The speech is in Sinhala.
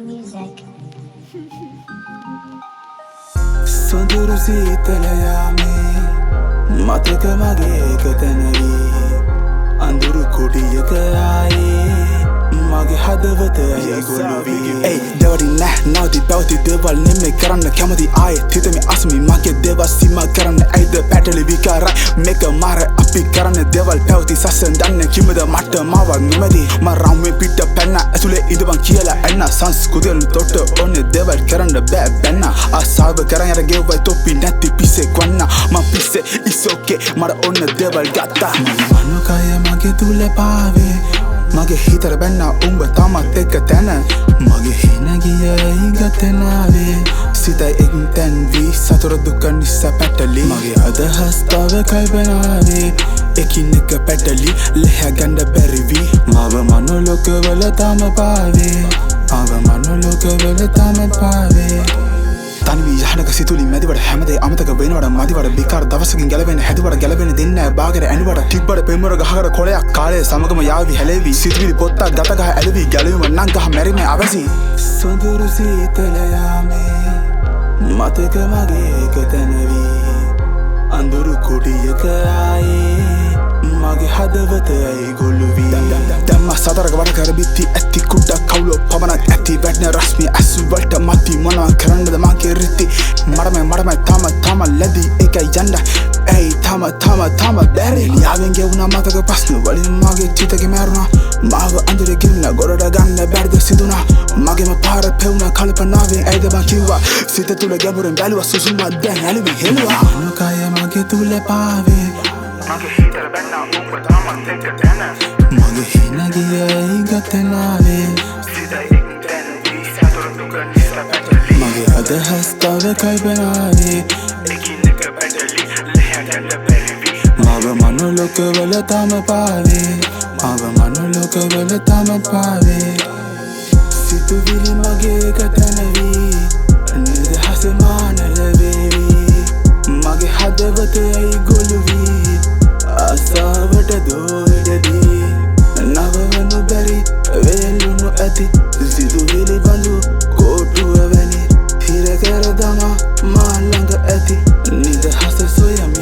music. Sonduru sීතලයාමේ මතක මගේ එකතැනවී අඳුරු කුටියක ආයේ මගේ හදවත ඇයි ගොළු වී ඒ දෙවරි නෑ නවති පැවති දේවල් නෙමෙයි කරන්න කැමති ආයේ තිතමි අසමි මගේ දේවල් සීමා කරන්න ඇයිද පැටලි විකාරයි මේක මාර අපි කරන්න දේවල් පැවති සසන් දන්න කිමද මට මාව නොමැති මම රාමුවේ පිට පැන්න ඇතුලේ ඉඳපන් කියලා එන්න සංස්කෘතියෙන් තොට ඕනේ දේවල් කරන්න බෑ බැන්න ආසාව කරන් යර ගෙවයි තොපි නැති පිස්සේ කොන්න මම පිස්සේ it's okay මට ඕන දේවල් ගත්තා මනුකය මගේ තුල පාවේ මගේ හිතට බැන්න උඹ තමත් එක්ක තැන මගේ හින ගියයි ගතනාවේ සිතයි එක්තැන් වී සතුර දුක නිසා පැටලි මගේ අදහස් තව කල්පනාවේ එකින් එක පැටලි ලෙහැ ගන්න බැරි වී මව මනෝලෝකවල තම පාවේ තනිවී යහනක සිතුලින් මැදිවට හැමදේ අමතක වෙනවට මදිවට බිකාර දවසකින් ගැලවෙන හැදුවට ගැලවෙන දෙන්න බාගර ඇනිවට තිබ්බට පෙම්මර ගහකට කොලයක් කාලේ සමගම යාවි හැලේවි සිතුවිලි පොත්තක් ගතගහ ඇලවි ගැලවීම නම් ගහ මැරීම අවසි සොඳුරු සීතලයාමේ මතක මගේ එකතැනවී අඳුරු කුටියක ආයේ මගේ හදවත ඇයි ගොළු වී දැම්ම සතරක වඩ කර බිත්ති ඇති කුඩ්ඩක් කවුලෝ පමණක් ඇති වැටෙන රස්මිය ඇස්වලට මති මොනවා කරන්නද මගේ රිත්ති මඩමයි තම ලැබී ඒකයි යන්න ඇයි තම බැරි ලියාවෙන් ගෙවුණා මතක ප්‍රශ්න වලින් මගේ චිතකෙ මැරුණා මාව අඳුරේ ගෙන්න ගොඩට ගන්න බැරිද සිදුණා මගේම පාර පෙවුණා කල්පනාවෙන් ඇයිද බං කිව්වා සිත තුල ගැඹුරෙන් බැලුවා සුසුමා දැන් ඇලුවි හෙළුවා අනුකය මගේ තුල පාවේ මගේ හිතට බැන්න උඹ තමත් එක්ක තැන මගේ හින ගියයි ගතනාවේ සිතයි එක්තැන් වී සතුර දුක නිසා පැටලි මගේ අදහස් තව කල්පනාවේ එකින් එක පැටලි ලෙහැ ගන්න බැරි වී මව මනෝලෝකවල තම පාවේ සිතුවිලි මගේ එකතැනවී නිදහස මානල වේවි මගේ හදවත ඇයි ගොළු වී ආසාවට දෝඩදී නවවනු බැරි වේලුණු ඇති සිතුවිලි බඳු කෝටුව වැනි හිර කර දමා මා ළඟ ඇති නිදහස සොයමි